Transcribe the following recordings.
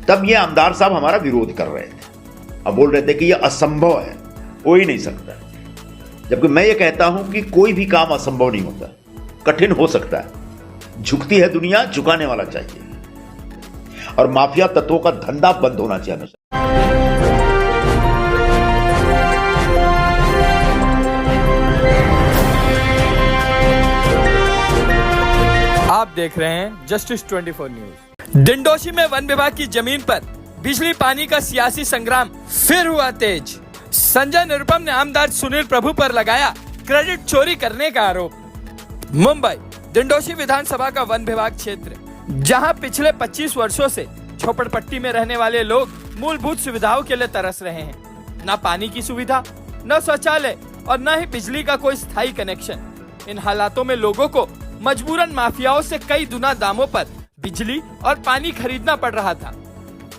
तब ये आमदार साहब हमारा विरोध कर रहे थे। अब बोल रहे थे कि यह असंभव है, हो ही नहीं सकता। जबकि मैं ये कहता हूं कि कोई भी काम असंभव नहीं होता, कठिन हो सकता है। झुकती है दुनिया, झुकाने वाला चाहिए। और माफिया तत्वों का धंधा बंद होना चाहिए हमेशा। आप देख रहे हैं जस्टिस 24 न्यूज। डिंडोशी में वन विभाग की जमीन पर बिजली पानी का सियासी संग्राम फिर हुआ तेज। संजय निरुपम ने आमदार सुनील प्रभु पर लगाया क्रेडिट चोरी करने का आरोप। मुंबई डिंडोशी विधानसभा का वन विभाग क्षेत्र, जहां पिछले 25 वर्षों से झोपड़पट्टी में रहने वाले लोग मूलभूत सुविधाओं के लिए तरस रहे हैं। न पानी की सुविधा, न शौचालय और न ही बिजली का कोई स्थायी कनेक्शन। इन हालातों में लोगों को मजबूरन माफियाओं से कई गुना दामों पर बिजली और पानी खरीदना पड़ रहा था।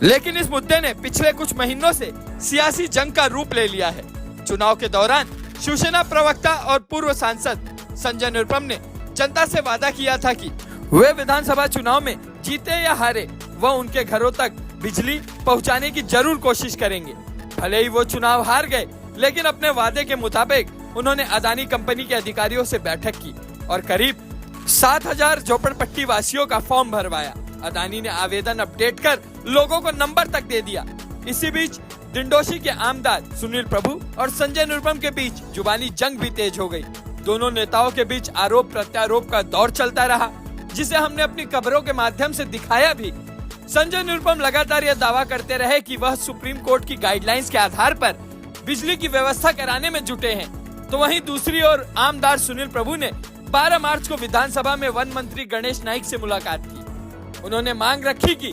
लेकिन इस मुद्दे ने पिछले कुछ महीनों से सियासी जंग का रूप ले लिया है। चुनाव के दौरान शिवसेना प्रवक्ता और पूर्व सांसद संजय निरुपम ने जनता से वादा किया था कि वे विधानसभा चुनाव में जीते या हारे, वह उनके घरों तक बिजली पहुंचाने की जरूर कोशिश करेंगे। भले ही वो चुनाव हार गए, लेकिन अपने वादे के मुताबिक उन्होंने अदानी कंपनी के अधिकारियों से बैठक की और करीब 7,000 झोपड़पट्टी वासियों का फॉर्म भरवाया। अदानी ने आवेदन अपडेट कर लोगों को नंबर तक दे दिया। इसी बीच डिंडोशी के आमदार सुनील प्रभु और संजय निरुपम के बीच जुबानी जंग भी तेज हो गई। दोनों नेताओं के बीच आरोप प्रत्यारोप का दौर चलता रहा, जिसे हमने अपनी खबरों के माध्यम से दिखाया भी। संजय निरुपम लगातार यह दावा करते रहे कि वह सुप्रीम कोर्ट की गाइडलाइंस के आधार पर बिजली की व्यवस्था कराने में जुटे हैं। तो वहीं दूसरी ओर आमदार सुनील प्रभु ने 12 मार्च को विधानसभा में वन मंत्री गणेश नाइक से मुलाकात की। उन्होंने मांग रखी कि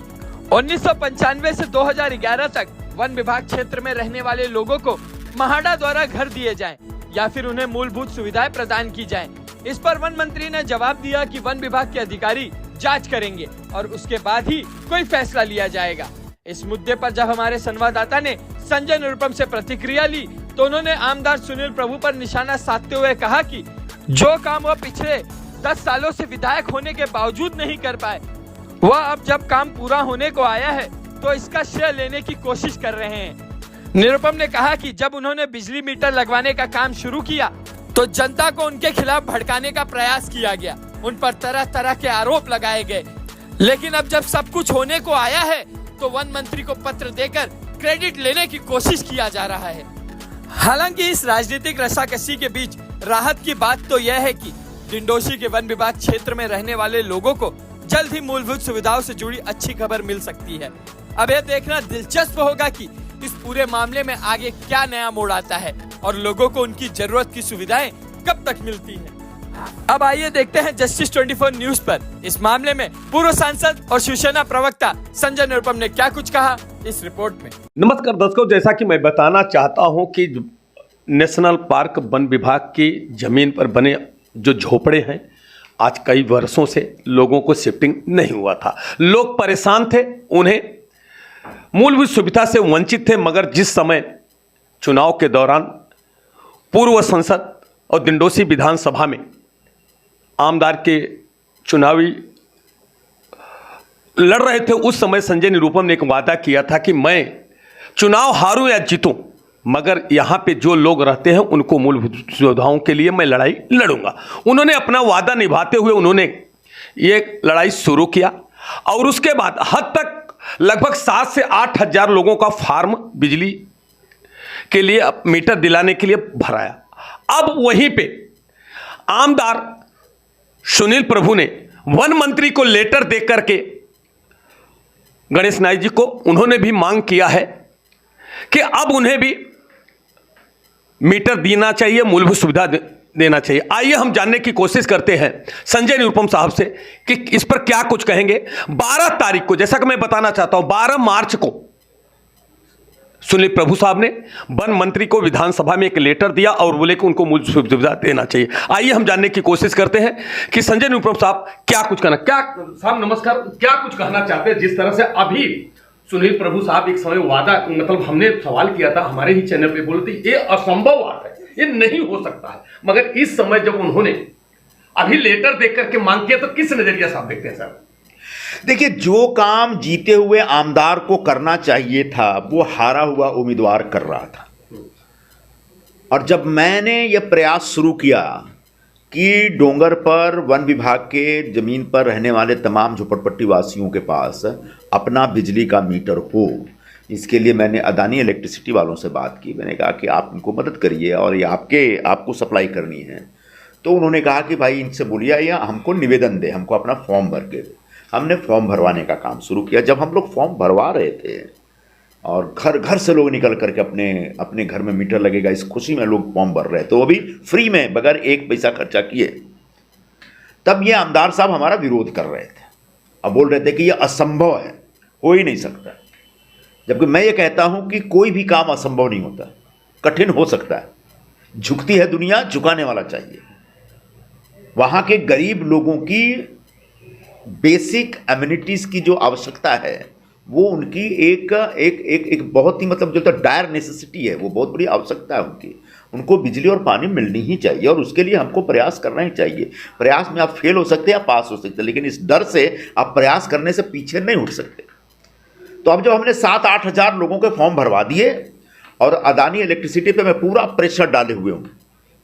1995 से 2011 तक वन विभाग क्षेत्र में रहने वाले लोगों को महाडा द्वारा घर दिए जाएं या फिर उन्हें मूलभूत सुविधाएं प्रदान की जाएं। इस पर वन मंत्री ने जवाब दिया कि वन विभाग के अधिकारी जांच करेंगे और उसके बाद ही कोई फैसला लिया जाएगा। इस मुद्दे पर जब हमारे संवाददाता ने संजय निरुपम से प्रतिक्रिया ली, तो उन्होंने आमदार सुनील प्रभु पर निशाना साधते हुए कहा कि जो काम वह पिछले 10 सालों से विधायक होने के बावजूद नहीं कर पाए, वह अब जब काम पूरा होने को आया है तो इसका श्रेय लेने की कोशिश कर रहे हैं। निरुपम ने कहा कि जब उन्होंने बिजली मीटर लगवाने का काम शुरू किया तो जनता को उनके खिलाफ भड़काने का प्रयास किया गया, उन पर तरह तरह के आरोप लगाए गए। लेकिन अब जब सब कुछ होने को आया है तो वन मंत्री को पत्र देकर क्रेडिट लेने की कोशिश किया जा रहा है। हालांकि इस राजनीतिक रस्साकसी के बीच राहत की बात तो यह है कि डिंडोशी के वन विभाग क्षेत्र में रहने वाले लोगों को जल्द ही मूलभूत सुविधाओं से जुड़ी अच्छी खबर मिल सकती है। अब यह देखना दिलचस्प होगा कि इस पूरे मामले में आगे क्या नया मोड़ आता है और लोगों को उनकी जरूरत की सुविधाएं कब तक मिलती हैं। अब आइए देखते हैं जस्टिस 24 न्यूज पर इस मामले में पूर्व सांसद और शिवसेना प्रवक्ता संजय निरुपम ने क्या कुछ कहा इस रिपोर्ट में। नमस्कार दर्शकों, जैसा कि मैं बताना चाहता हूं कि नेशनल पार्क वन विभाग की जमीन पर बने जो झोपड़े हैं, आज कई वर्षों से लोगों को शिफ्टिंग नहीं हुआ था। लोग परेशान थे, उन्हें मूलभूत सुविधा से वंचित थे। मगर जिस समय चुनाव के दौरान पूर्व संसद और डिंडोशी विधानसभा में आमदार के चुनावी लड़ रहे थे, उस समय संजय निरुपम ने एक वादा किया था कि मैं चुनाव हारूं या जीतूं, मगर यहाँ पे जो लोग रहते हैं उनको मूलभूत सुविधाओं के लिए मैं लड़ाई लड़ूंगा। उन्होंने अपना वादा निभाते हुए उन्होंने ये लड़ाई शुरू किया और उसके बाद हद तक लगभग 7 से 8 हजार लोगों का फार्म बिजली के लिए मीटर दिलाने के लिए भराया। अब वहीं पे आमदार सुनील प्रभु ने वन मंत्री को लेटर दे करके गणेश नाइक जी को उन्होंने भी मांग किया है कि अब उन्हें भी मीटर देना चाहिए, मूलभूत सुविधा देना चाहिए। आइए हम जानने की कोशिश करते हैं संजय निरुपम साहब से कि इस पर क्या कुछ कहेंगे। 12 तारीख को, जैसा कि मैं बताना चाहता हूं, 12 मार्च को सुनील प्रभु साहब ने वन मंत्री को विधानसभा में एक लेटर दिया और बोले कि उनको मूल सुविधा देना चाहिए। आइए हम जानने की कोशिश करते हैं कि संजय निरुपम साहब क्या कुछ कहना, क्या साहब नमस्कार, क्या कुछ कहना चाहते हैं। जिस तरह से अभी सुनील प्रभु साहब एक समय वादा, मतलब हमने सवाल किया था हमारे ही चैनल पे, बोलते ये असंभव बात है, ये नहीं हो सकता है, मगर इस समय जब उन्होंने अभी लेटर देकर के मांग किया तो किस नजरिया से आप देखते हैं सर? देखिए, जो काम जीते हुए आमदार को करना चाहिए था वो हारा हुआ उम्मीदवार कर रहा था। और जब मैंने यह प्रयास शुरू किया कि डोंगर पर वन विभाग के जमीन पर रहने वाले तमाम झोपड़पट्टी वासियों के पास अपना बिजली का मीटर हो, इसके लिए मैंने अदानी इलेक्ट्रिसिटी वालों से बात की। मैंने कहा कि आप इनको मदद करिए और ये आपको सप्लाई करनी है। तो उन्होंने कहा कि भाई इनसे बोलिए या हमको निवेदन दे, हमको अपना फॉर्म भर के दे। हमने फॉर्म भरवाने का काम शुरू किया। जब हम लोग फॉर्म भरवा रहे थे और घर घर से लोग निकल करके अपने घर में मीटर लगेगा इस खुशी में लोग फॉर्म भर रहे थे, वो भी फ्री में, बगैर एक पैसा खर्चा किए, तब ये आमदार साहब हमारा विरोध कर रहे थे। अब बोल रहे थे कि ये असंभव है, हो ही नहीं सकता। जबकि मैं ये कहता हूं कि कोई भी काम असंभव नहीं होता, कठिन हो सकता है। झुकती है दुनिया, झुकाने वाला चाहिए। वहां के गरीब लोगों की बेसिक एमिनिटीज की जो आवश्यकता है वो उनकी एक बहुत ही मतलब जो डायर नेसेसिटी है, वो बहुत बड़ी आवश्यकता है उनकी। उनको बिजली और पानी मिलनी ही चाहिए और उसके लिए हमको प्रयास करना ही चाहिए। प्रयास में आप फेल हो सकते हैं या पास हो सकते हैं, लेकिन इस डर से आप प्रयास करने से पीछे नहीं उठ सकते। तो अब जब हमने 7-8 हज़ार लोगों के फॉर्म भरवा दिए और अदानी इलेक्ट्रिसिटी पे मैं पूरा प्रेशर डाले हुए हूँ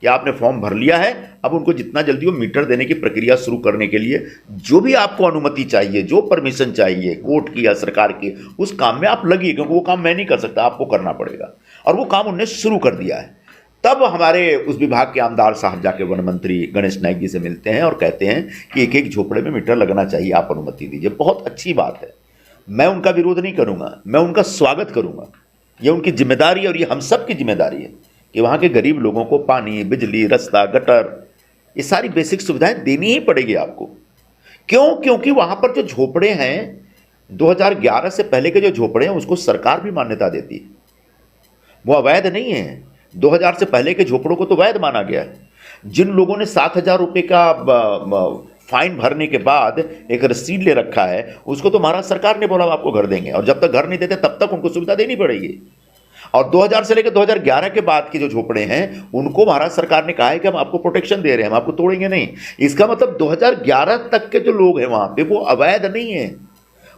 कि आपने फॉर्म भर लिया है, अब उनको जितना जल्दी वो मीटर देने की प्रक्रिया शुरू करने के लिए जो भी आपको अनुमति चाहिए, जो परमिशन चाहिए कोर्ट की या सरकार की, उस काम में आप लगिए, क्योंकि वो काम मैं नहीं कर सकता, आपको करना पड़ेगा। और वो काम उन्होंने शुरू कर दिया है। तब हमारे उस विभाग के आमदार साहब जाके वन मंत्री गणेश नाइक जी से मिलते हैं और कहते हैं कि एक एक झोपड़े में मीटर लगना चाहिए, आप अनुमति दीजिए। बहुत अच्छी बात है, मैं उनका विरोध नहीं करूँगा, मैं उनका स्वागत करूँगा। ये उनकी जिम्मेदारी है और ये हम सब की जिम्मेदारी है कि वहाँ के गरीब लोगों को पानी, बिजली, रास्ता, गटर, ये सारी बेसिक सुविधाएं देनी ही पड़ेगी आपको। क्यों? क्योंकि वहाँ पर जो झोपड़े हैं 2011 से पहले के जो झोपड़े हैं उसको सरकार भी मान्यता देती है, वो अवैध नहीं है। 2000 से पहले के झोपड़ों को तो वैध माना गया है। जिन लोगों ने 7,000 रुपये का फाइन भरने के बाद एक रसीद ले रखा है, उसको तो महाराष्ट्र सरकार ने बोला आपको घर देंगे, और जब तक घर नहीं देते तब तक उनको सुविधा देनी पड़ेगी। और 2000 से लेकर 2011 के बाद के जो झोपड़े हैं उनको महाराष्ट्र सरकार ने कहा है कि हम आपको प्रोटेक्शन दे रहे हैं, हम आपको तोड़ेंगे नहीं। इसका मतलब 2011 तक के जो लोग हैं वहाँ पे वो अवैध नहीं है,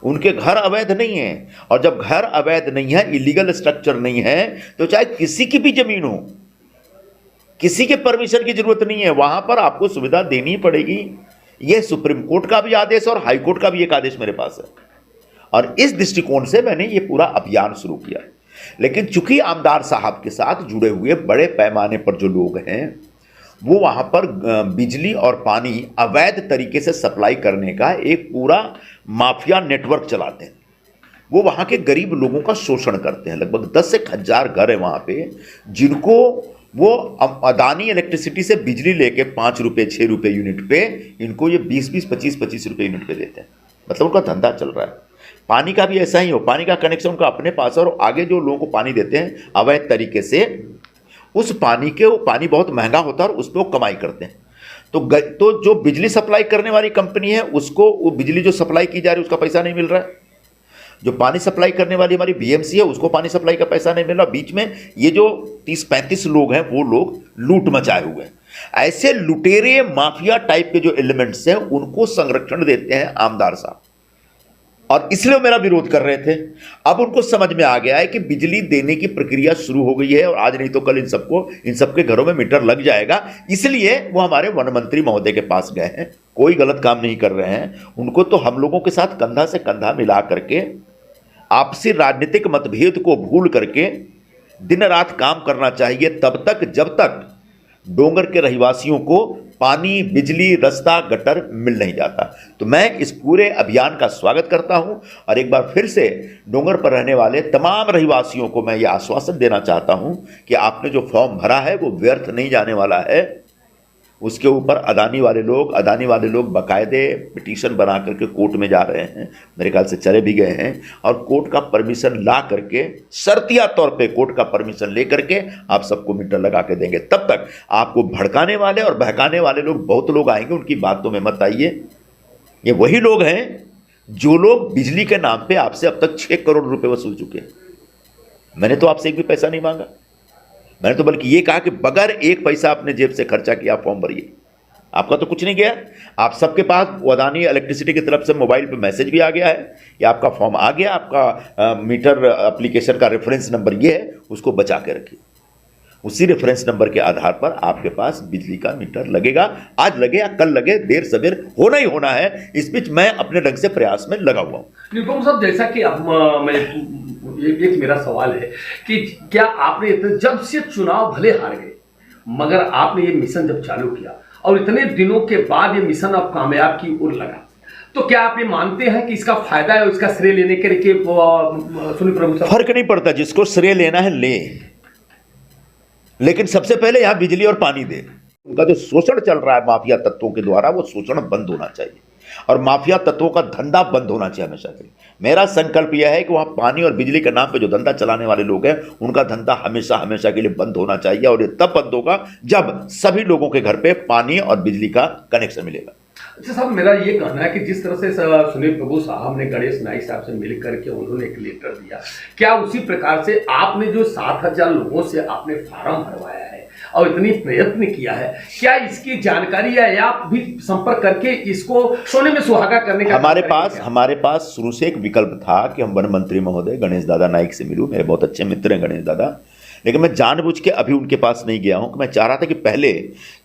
उनके घर अवैध नहीं है। और जब घर अवैध नहीं है, इलीगल स्ट्रक्चर नहीं है, तो चाहे किसी की भी जमीन हो, किसी के परमिशन की जरूरत नहीं है, वहां पर आपको सुविधा देनी पड़ेगी। यह सुप्रीम कोर्ट का भी आदेश है और हाई कोर्ट का भी एक आदेश मेरे पास है। और इस दृष्टिकोण से मैंने ये पूरा अभियान शुरू किया। लेकिन चूंकि आमदार साहब के साथ जुड़े हुए बड़े पैमाने पर जो लोग हैं वो वहाँ पर बिजली और पानी अवैध तरीके से सप्लाई करने का एक पूरा माफिया नेटवर्क चलाते हैं। वो वहाँ के गरीब लोगों का शोषण करते हैं। लगभग 10 से 1,000 घर है वहाँ पे जिनको वो अदानी इलेक्ट्रिसिटी से बिजली लेके 5 रुपये 6 रुपये यूनिट पे इनको ये 20-20 25-25 रुपये यूनिट पे देते हैं। मतलब उनका धंधा चल रहा है। पानी का भी ऐसा ही हो, पानी का कनेक्शन उनका अपने पास है और आगे जो लोगों को पानी देते हैं अवैध तरीके से, उस पानी के, वो पानी बहुत महंगा होता है और उस पर वो कमाई करते हैं। तो जो बिजली सप्लाई करने वाली कंपनी है उसको वो बिजली जो सप्लाई की जा रही है उसका पैसा नहीं मिल रहा है। जो पानी सप्लाई करने वाली हमारी बीएमसी है उसको पानी सप्लाई का पैसा नहीं मिल रहा। बीच में ये जो 30-35 लोग हैं वो लोग लूट मचाए हुए हैं। ऐसे लुटेरे माफिया टाइप के जो एलिमेंट्स हैं उनको संरक्षण देते हैं आमदार साहब, और इसलिए वो मेरा विरोध कर रहे थे। अब उनको समझ में आ गया है कि बिजली देने की प्रक्रिया शुरू हो गई है और आज नहीं तो कल इन सबके घरों में मीटर लग जाएगा। इसलिए वो हमारे वन मंत्री महोदय के पास गए हैं। कोई गलत काम नहीं कर रहे हैं। उनको तो हम लोगों के साथ कंधा से कंधा मिला करके आपसी राजनीतिक मतभेद को भूल करके दिन रात काम करना चाहिए, तब तक जब तक डोंगर के रहवासियों को पानी, बिजली, रास्ता, गटर मिल नहीं जाता। तो मैं इस पूरे अभियान का स्वागत करता हूं और एक बार फिर से डोंगर पर रहने वाले तमाम रहवासियों को मैं ये आश्वासन देना चाहता हूं कि आपने जो फॉर्म भरा है वो व्यर्थ नहीं जाने वाला है। उसके ऊपर अदानी वाले लोग बाकायदे पिटीशन बना करके कोर्ट में जा रहे हैं, मेरे ख्याल से चले भी गए हैं, और कोर्ट का परमिशन ला करके, शर्तिया तौर पे कोर्ट का परमिशन ले करके आप सबको मीटर लगा के देंगे। तब तक आपको भड़काने वाले और बहकाने वाले लोग बहुत लोग आएंगे, उनकी बातों में मत आइए। ये वही लोग हैं जो लोग बिजली के नाम पे आपसे अब तक 6 करोड़ रुपए वसूल चुके हैं। मैंने तो आपसे एक भी पैसा नहीं मांगा। मैंने तो बल्कि ये कहा कि बगैर एक पैसा अपने जेब से खर्चा किया फॉर्म भरिए। आपका तो कुछ नहीं गया। आप सबके पास अदानी इलेक्ट्रिसिटी की तरफ से मोबाइल पे मैसेज भी आ गया है कि आपका फॉर्म आ गया, आपका मीटर एप्लीकेशन का रेफरेंस नंबर ये है, उसको बचा के रखिए। उसी रेफरेंस नंबर के आधार पर आपके पास बिजली का मीटर लगेगा। आज लगे या कल लगे, देर सवेर होना ही होना है। इस बीच मैं अपने ढंग से प्रयास में लगा हुआ हूं। निरुपम साहब, जैसा कि अब मैं एक मेरा सवाल है कि क्या आपने जब से चुनाव भले हार गए, मगर आपने ये मिशन जब चालू किया और इतने दिनों के बाद ये मिशन अब कामयाब की ओर लगा, तो क्या आप ये मानते हैं कि इसका फायदा है और इसका श्रेय लेने के लिए सुनील प्रभु साहब? फर्क नहीं पड़ता, जिसको श्रेय लेना है ले, लेकिन सबसे पहले यहां बिजली और पानी दे। उनका जो शोषण चल रहा है माफिया तत्वों के द्वारा, वो शोषण बंद होना चाहिए और माफिया तत्वों का धंधा बंद होना चाहिए हमेशा के लिए। मेरा संकल्प यह है कि वहां पानी और बिजली के नाम पे जो धंधा चलाने वाले लोग हैं, उनका धंधा हमेशा हमेशा के लिए बंद होना चाहिए। और ये तब बंद होगा जब सभी लोगों के घर पे पानी और बिजली का कनेक्शन मिलेगा। अच्छा साहब, मेरा ये कहना है कि जिस तरह से सुनील प्रभु साहब ने गणेश नाइक साहब से मिल करके उन्होंने एक लेटर दिया, क्या उसी प्रकार से आपने जो 7,000 लोगों से आपने फार्म भरवाया है और इतनी प्रयत्न किया है, क्या इसकी जानकारी या आप भी संपर्क करके इसको सोने में सुहागा करने का? हमारे पास शुरू से एक विकल्प था कि हम वन मंत्री महोदय गणेश दादा नाइक से मिलूं। मेरे बहुत अच्छे मित्र हैं गणेश दादा, लेकिन मैं जानबूझ के अभी उनके पास नहीं गया हूं कि मैं चाह रहा था कि पहले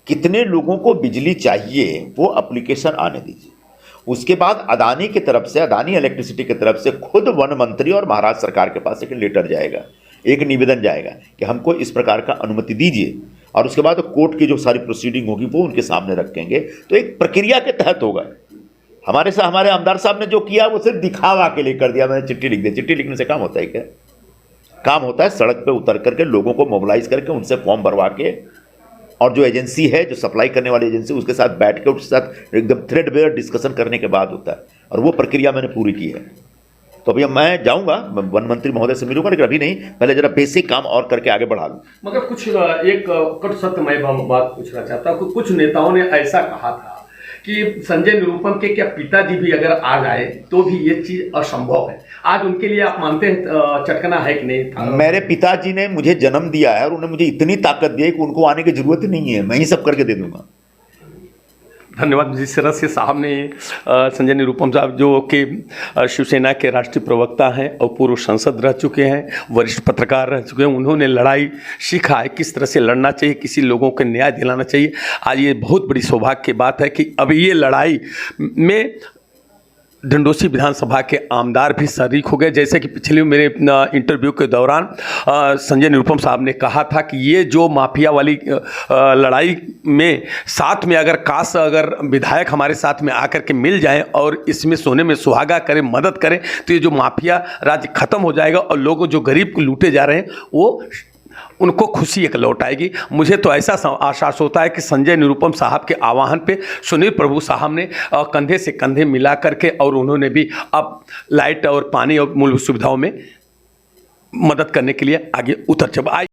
कितने लोगों को बिजली चाहिए वो एप्लीकेशन आने दीजिए। उसके बाद अदानी की तरफ से, अदानी इलेक्ट्रिसिटी की तरफ से खुद वन मंत्री और महाराष्ट्र सरकार के पास एक लेटर जाएगा, एक निवेदन जाएगा कि हमको इस प्रकार का अनुमति दीजिए, और उसके बाद कोर्ट की जो सारी प्रोसीडिंग होगी वो उनके सामने रखेंगे। तो एक प्रक्रिया के तहत होगा। हमारे आमदार साहब ने जो किया वो सिर्फ दिखावा के लिए कर दिया। मैंने चिट्ठी लिख दी। चिट्ठी लिखने से काम होता है क्या? काम होता है सड़क पे उतर करके लोगों को मोबिलाइज करके उनसे फॉर्म भरवा के, और जो एजेंसी है, जो सप्लाई करने वाली एजेंसी, उसके साथ बैठ के उसके साथ एकदम थ्रेडबेयर डिस्कशन करने के बाद होता है। और वो प्रक्रिया मैंने पूरी की है। तो अभी मैं जाऊंगा, वन मंत्री महोदय से मिलूंगा, लेकिन अभी नहीं, पहले जरा बेसिक काम और करके आगे बढ़ा लूं। मगर कुछ एक कट सत्यमय बात पूछना चाहता हूं। कुछ नेताओं ने ऐसा कहा था कि संजय निरुपम के क्या पिताजी भी अगर आ जाए तो भी ये चीज असंभव है। आज उनके लिए आप मानते हैं चटकना है कि नहीं? मेरे पिताजी ने मुझे जन्म दिया है और उन्होंने मुझे इतनी ताकत दी है कि उनको आने की जरूरत ही नहीं है, मैं ही सब करके दे दूंगा। धन्यवाद। जिस तरह से साहब ने संजय निरुपम साहब जो कि शिवसेना के राष्ट्रीय प्रवक्ता हैं और पूर्व सांसद रह चुके हैं, वरिष्ठ पत्रकार रह चुके हैं, उन्होंने लड़ाई सीखा है किस तरह से लड़ना चाहिए, किसी लोगों को न्याय दिलाना चाहिए। आज ये बहुत बड़ी सौभाग्य की बात है कि अब ये लड़ाई में ढंडोसी विधानसभा के आमदार भी शरीक हो गए। जैसे कि पिछले मेरे इंटरव्यू के दौरान संजय निरुपम साहब ने कहा था कि ये जो माफिया वाली लड़ाई में साथ में अगर विधायक हमारे साथ में आकर के मिल जाएं और इसमें सोने में सुहागा करें, मदद करें, तो ये जो माफिया राज्य खत्म हो जाएगा और लोग जो गरीब को लूटे जा रहे हैं वो उनको खुशी एक लौट आएगी। मुझे तो ऐसा आश्वास होता है कि संजय निरुपम साहब के आह्वान पे सुनील प्रभु साहब ने कंधे से कंधे मिला करके और उन्होंने भी अब लाइट और पानी और मूलभूत सुविधाओं में मदद करने के लिए आगे उतर चल आए।